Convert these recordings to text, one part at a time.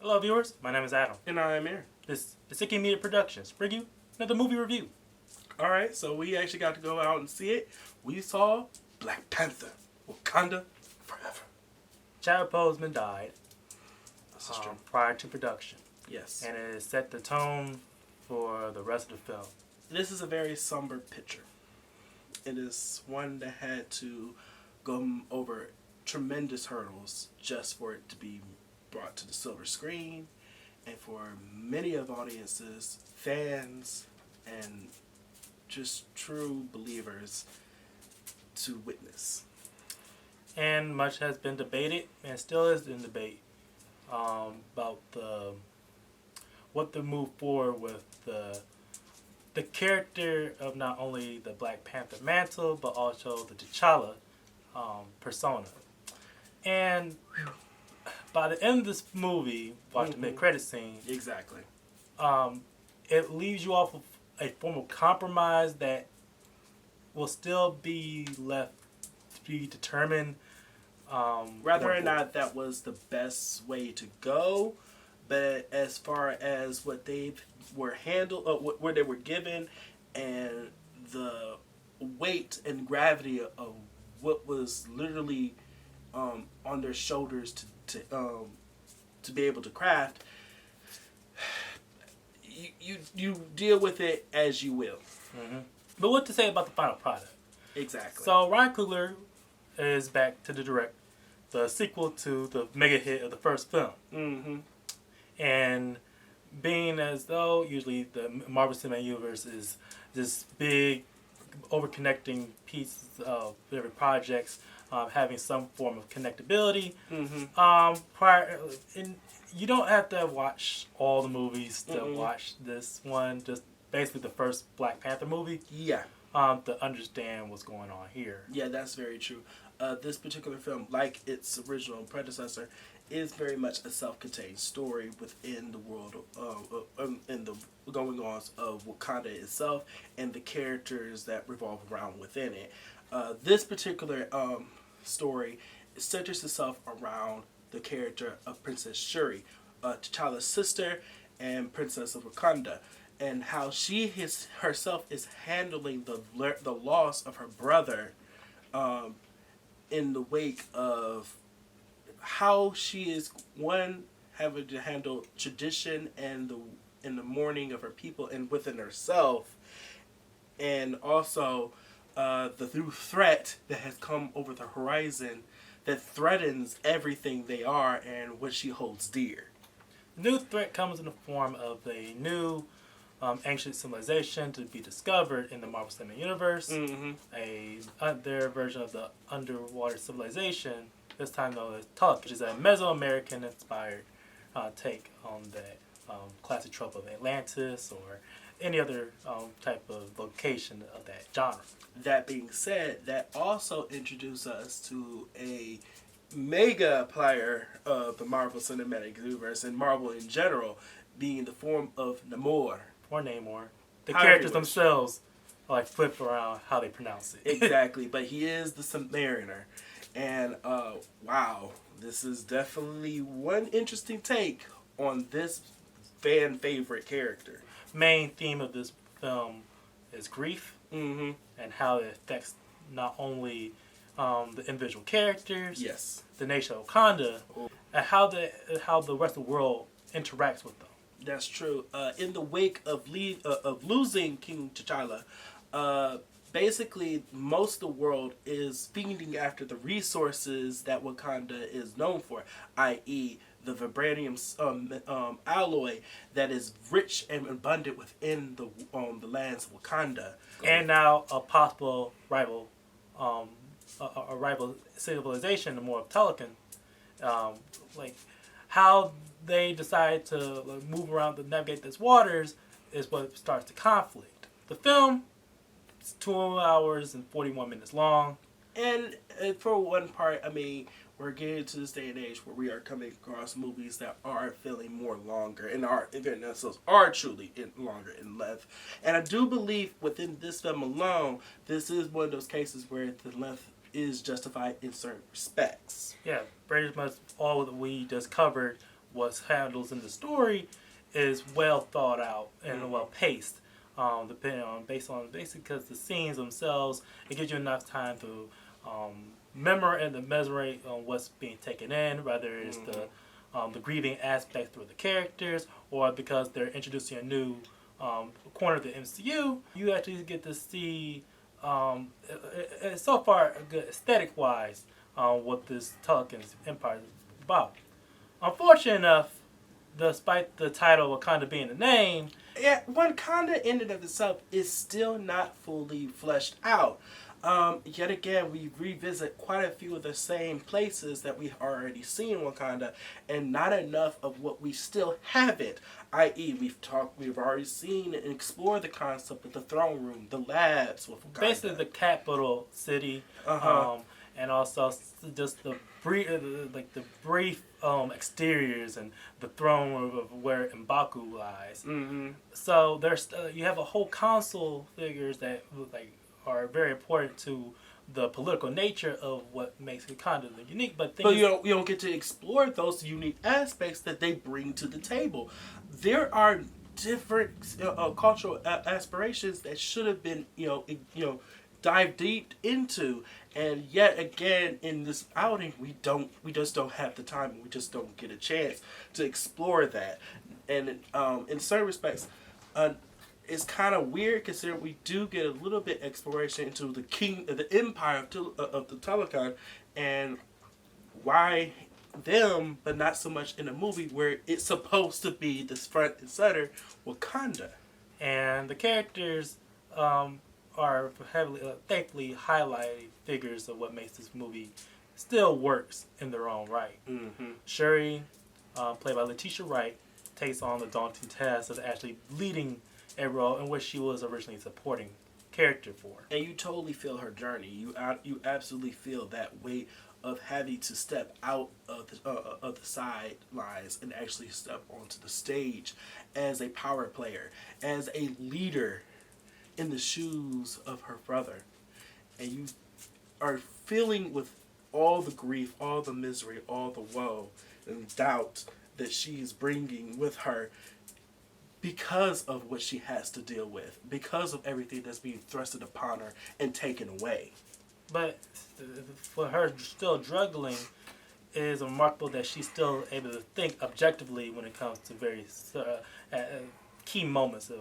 Hello viewers, my name is Adam. And I'm Aaron. This is Icky Media Productions. Bring you another movie review. Alright, so we actually got to go out and see it. We saw Black Panther, Wakanda Forever. Chadwick Boseman died This is true. prior to production. Yes. And it set the tone for the rest of the film. This is a very somber picture. It is one that had to go over tremendous hurdles just for it to be brought to the silver screen, and for many of the audiences, fans, and just true believers to witness. And much has been debated, and still is in debate, about what to move forward with the character of not only the Black Panther mantle, but also the T'Challa persona. And by the end of this movie, watch the mid-credit scene. Exactly. It leaves you off of a form of compromise that will still be left to be determined. Whether or not that was the best way to go, but as far as what they were handled, where they were given, and the weight and gravity of what was literally on their shoulders to be able to craft, you deal with it as you will. Mm-hmm. But what to say about the final product? Exactly. So Ryan Coogler is back to direct the sequel to the mega hit of the first film. Mm-hmm. And being as though usually the Marvel Cinematic Universe is this big overconnecting pieces of every projects, having some form of connectability. Mm-hmm. You don't have to watch all the movies to watch this one, just basically the first Black Panther movie. Yeah. To understand what's going on here. Yeah, that's very true. This particular film, like its original predecessor, is very much a self-contained story within the world, in the going-ons of Wakanda itself and the characters that revolve around within it. This particular story centers itself around the character of Princess Shuri, T'Challa's sister and Princess of Wakanda, and how she herself is handling the loss of her brother in the wake of how she is having to handle tradition and the mourning of her people and within herself, and also the new threat that has come over the horizon that threatens everything they are and what she holds dear. The new threat comes in the form of a new ancient civilization to be discovered in the Marvel Cinematic Universe. Mm-hmm. Their version of the underwater civilization, this time known as Tenoch, which is a Mesoamerican inspired take on that classic trope of Atlantis or any other type of location of that genre. That being said, that also introduced us to a mega player of the Marvel Cinematic Universe and Marvel in general, being the form of Namor. Or Namor. The characters themselves like flip around how they pronounce it. Exactly, but he is the Submariner. And wow, this is definitely one interesting take on this fan favorite character. Main theme of this film is grief, and how it affects not only the individual characters, yes, the nation of Wakanda, and how the rest of the world interacts with them. That's true. In the wake of losing King T'Challa, basically most of the world is feeding after the resources that Wakanda is known for, i.e. the vibranium alloy that is rich and abundant within the lands of Wakanda. And now a possible rival civilization, the more of Tenoch, like how they decide to move around to navigate these waters is what starts the conflict. The film is 2 hours and 41 minutes long. And for one part, I mean, we're getting to this day and age where we are coming across movies that are feeling more longer and are truly longer in length. And I do believe within this film alone, this is one of those cases where the length is justified in certain respects. Yeah, pretty much all that we just covered what's handles in the story is well thought out and well paced. Depending on based on basically because the scenes themselves, it gives you enough time to mesmerate on what's being taken in, whether it's the grieving aspect through the characters or because they're introducing a new corner of the MCU. You actually get to see so far good aesthetic wise what this Tenoch Empire is about. Unfortunate enough, despite the title Wakanda being the name, Yeah, Wakanda in and of itself is still not fully fleshed out. Yet again, we revisit quite a few of the same places that we've already seen Wakanda, and not enough of what we still haven't. I.e., we've already seen and explored the concept of the throne room, the labs with Wakanda. basically the capital city, and also just the brief exteriors and the throne room of where M'Baku lies. Mm-hmm. So there's you have a whole council figures that are very important to the political nature of what makes Wakanda unique. But you don't get to explore those unique aspects that they bring to the table. There are different cultural aspirations that should have been dive deep into, and yet again in this outing we just don't have the time, and we just don't get a chance to explore that. And in certain respects, it's kind of weird considering we do get a little bit exploration into the empire of the Tenoch, and why them, but not so much in a movie where it's supposed to be this front and center Wakanda. And the characters are heavily, thankfully, highlighted figures of what makes this movie still works in their own right. Mm-hmm. Shuri, played by Letitia Wright, takes on the daunting task of actually leading a role in which she was originally a supporting character for. And you totally feel her journey. You absolutely feel that weight of having to step out of the sidelines and actually step onto the stage as a power player, as a leader in the shoes of her brother. And you are feeling with all the grief, all the misery, all the woe and doubt that she is bringing with her because of what she has to deal with, because of everything that's being thrusted upon her and taken away. But for her still struggling, it is remarkable that she's still able to think objectively when it comes to very key moments of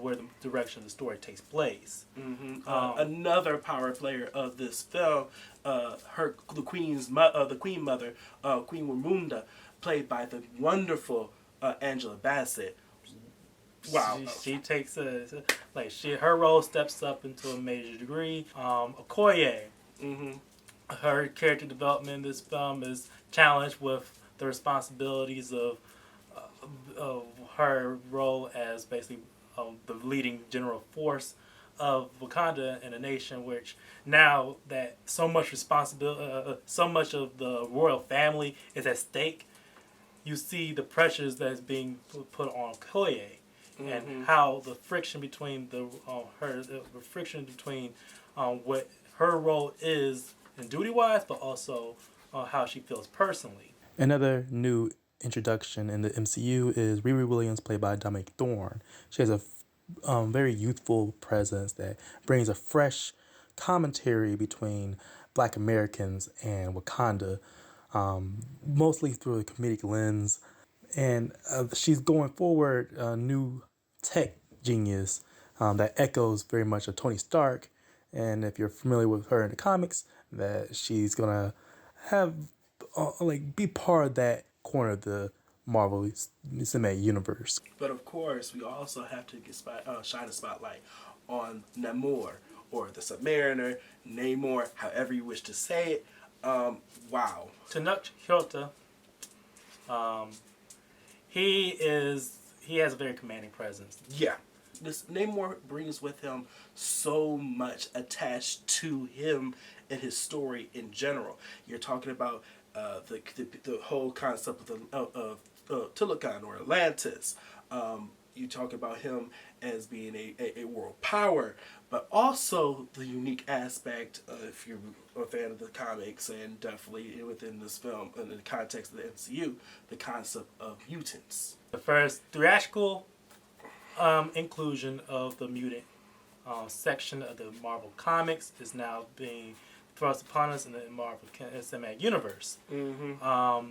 where the direction of the story takes place. Mm-hmm. Another power player of this film, the Queen Mother, Queen Wamunda, played by the wonderful Angela Bassett. Wow, she takes her role steps up into a major degree. Okoye, her character development in this film is challenged with the responsibilities of her role as basically the leading general force of Wakanda in a nation which now that so much responsibility, so much of the royal family is at stake, you see the pressures that's being put on Okoye. And how the friction between what her role is in duty wise, but also how she feels personally. Another new introduction in the MCU is Riri Williams, played by Dominique Thorne. She has a very youthful presence that brings a fresh commentary between Black Americans and Wakanda, mostly through a comedic lens. And she's going forward a new tech genius that echoes very much of Tony Stark. And if you're familiar with her in the comics, that she's going to have, be part of that corner of the Marvel Cinematic Universe. But of course, we also have to shine a spotlight on Namor, or the Submariner, Namor, however you wish to say it. Wow. Tenoch Huerta. He has a very commanding presence. Yeah. This Namor brings with him so much attached to him and his story in general. You're talking about the whole concept of Tenoch or Atlantis, you talk about him as being a world power, but also the unique aspect, if you're a fan of the comics and definitely within this film, in the context of the MCU, the concept of mutants. The first theatrical inclusion of the mutant section of the Marvel Comics is now being thrust upon us in the Marvel Cinematic Universe. Mm-hmm.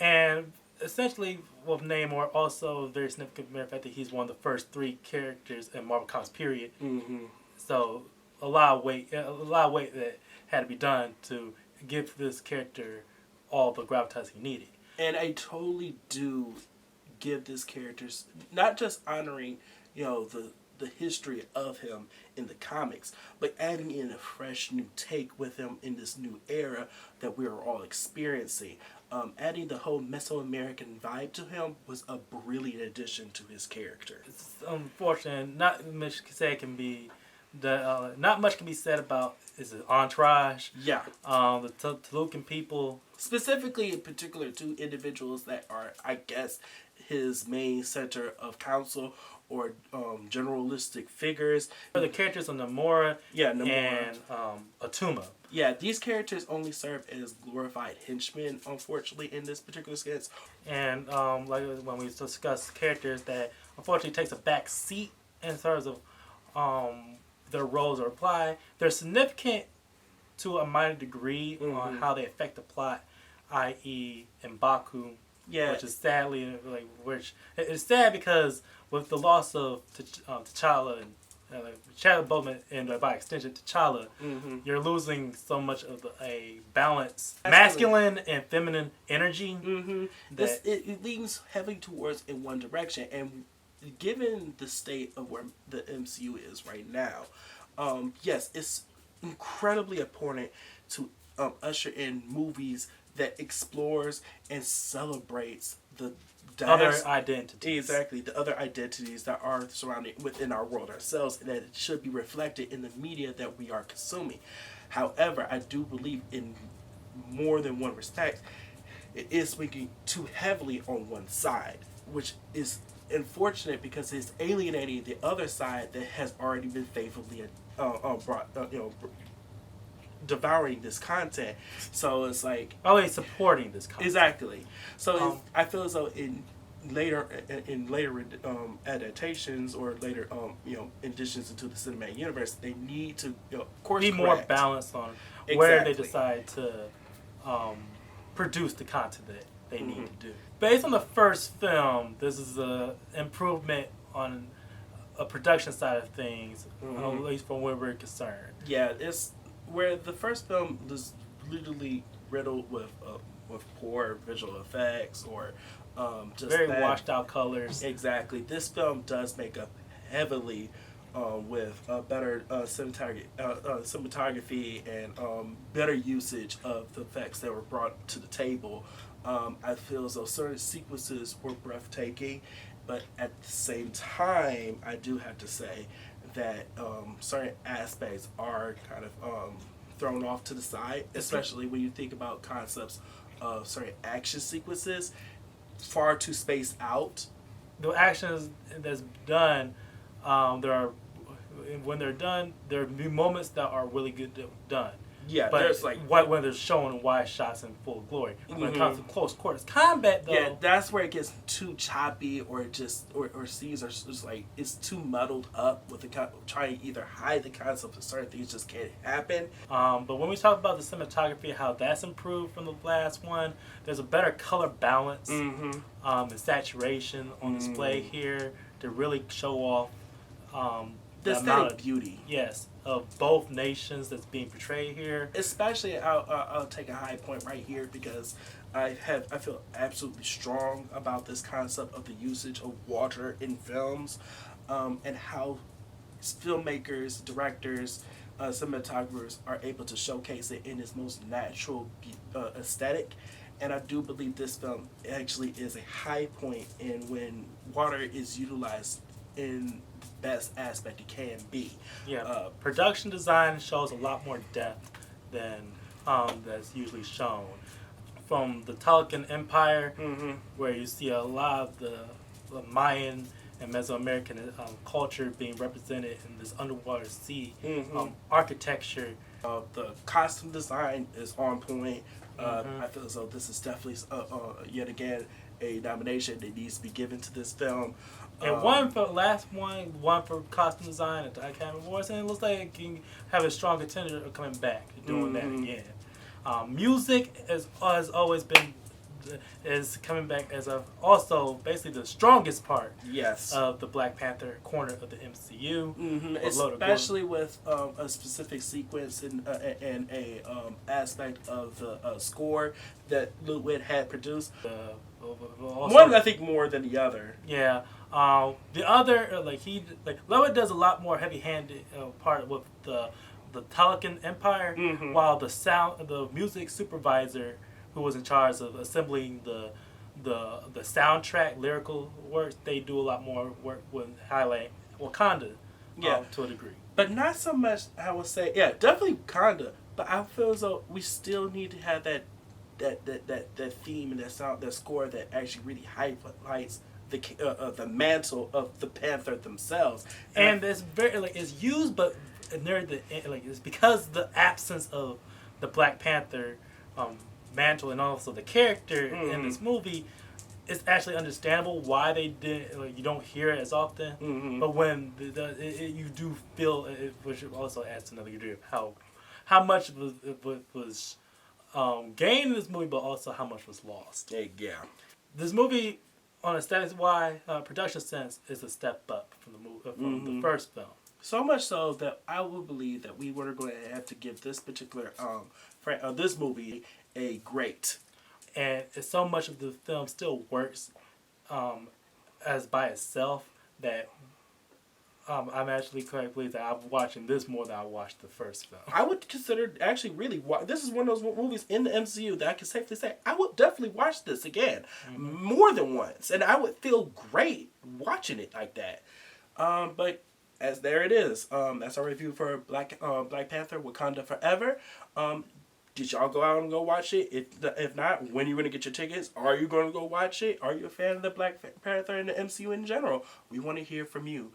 And essentially, with Namor, also very significant matter of fact that he's one of the first 3 characters in Marvel Comics, period. Mm-hmm. So a lot of weight that had to be done to give this character all the gravitas he needed. And I totally do give this character, not just honoring, the history of him in the comics, but adding in a fresh new take with him in this new era that we are all experiencing. Adding the whole Mesoamerican vibe to him was a brilliant addition to his character. It's unfortunate. Not much can be said about his entourage. Yeah. The Tolucan people. Specifically, in particular, 2 individuals that are, I guess, his main center of counsel or generalistic figures. The characters of Namora, Namora. and Atuma. Yeah, these characters only serve as glorified henchmen, unfortunately, in this particular sketch. And like when we discuss characters that unfortunately takes a back seat in terms of their roles or apply, they're significant to a minor degree on how they affect the plot, i.e. M'Baku. Yeah. Which is sadly, it's sad because with the loss of T'Challa and Chadwick Boseman and by extension T'Challa, you're losing so much of a balance, masculine and feminine energy. It leans heavily towards in one direction, and given the state of where the MCU is right now, yes, it's incredibly important to usher in movies that explores and celebrates the other identities. Exactly, the other identities that are surrounding within our world ourselves, and that it should be reflected in the media that we are consuming. However, I do believe in more than one respect, it is swinging too heavily on one side, which is unfortunate because it's alienating the other side that has already been faithfully devouring this content. So it's like always supporting this content. Exactly. So I feel as though in later adaptations or later additions into the cinematic universe, they need to course be more balanced on where they decide to produce the content that they need to do. Based on the first film, this is an improvement on a production side of things, at least from where we're concerned. Yeah, it's where the first film was literally riddled with poor visual effects or just very washed out colors. Exactly. This film does make up heavily with better cinematography and better usage of the effects that were brought to the table. I feel as though certain sequences were breathtaking, but at the same time, I do have to say that certain aspects are kind of thrown off to the side, especially when you think about concepts of certain action sequences, far too spaced out. The actions that's done, when they're done, there will be moments that are really good done. Yeah, but there's like when they're showing wide shots in full glory. When it comes to close quarters combat, though, yeah, that's where it gets too choppy, or scenes are just like it's too muddled up with trying to either hide the concept of certain things just can't happen. But when we talk about the cinematography, how that's improved from the last one, there's a better color balance and saturation on display here to really show off the aesthetic beauty. Yes, of both nations that's being portrayed here. Especially, I'll take a high point right here because I feel absolutely strong about this concept of the usage of water in films, and how filmmakers, directors, cinematographers are able to showcase it in its most natural aesthetic. And I do believe this film actually is a high point in when water is utilized in best aspect it can be. Yeah, production design shows a lot more depth than that's usually shown. From the Tenoch Empire, where you see a lot of the Mayan and Mesoamerican culture being represented in this underwater sea Mm-hmm. architecture. The costume design is on point. I feel as though this is definitely yet again a nomination that needs to be given to this film. And one for one for costume design at the Academy Awards, and it looks like it can have a strong contender of coming back and doing that again. Music has always been is coming back as also basically the strongest part Yes. of the Black Panther corner of the MCU. Mm-hmm. Especially with a specific sequence and a aspect of the score that Ludwig had produced. One, I think, more than the other. Yeah. The other, Ludwig does a lot more heavy-handed part with the Talocan Empire, while the music supervisor, who was in charge of assembling the soundtrack, lyrical works, they do a lot more work with highlight Wakanda, to a degree. But not so much, I would say, yeah, definitely Wakanda. But I feel as though we still need to have that theme and that score that actually really highlights the mantle of the Panther themselves. And it's very it's used, but near the end, it's because the absence of the Black Panther mantle and also the character in this movie, it's actually understandable why they did. You don't hear it as often, but when you do feel it, which also adds another degree of how much was gained in this movie, but also how much was lost. Yeah. This movie, on a status-wide production sense, is a step up from the first film. So much so that I would believe that we were going to have to give this particular this movie a great. And so much of the film still works as by itself that I'm actually quite pleased that I'm watching this more than I watched the first film. I would consider actually really this is one of those movies in the MCU that I can safely say I would definitely watch this again more than once, and I would feel great watching it like that. But as there it is, that's our review for Black Panther: Wakanda Forever. Did y'all go out and go watch it? If not, when are you going to get your tickets? Are you going to go watch it? Are you a fan of the Black Panther and the MCU in general? We want to hear from you.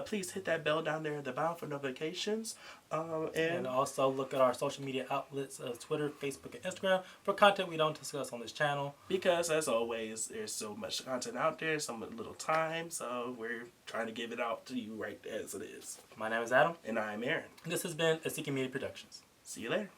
Please hit that bell down there at the bottom for notifications. And also look at our social media outlets of Twitter, Facebook, and Instagram for content we don't discuss on this channel. Because, as always, there's so much content out there, so little time, so we're trying to give it out to you right as it is. My name is Adam. And I am Aaron. This has been a Seeking Media Productions. See you later.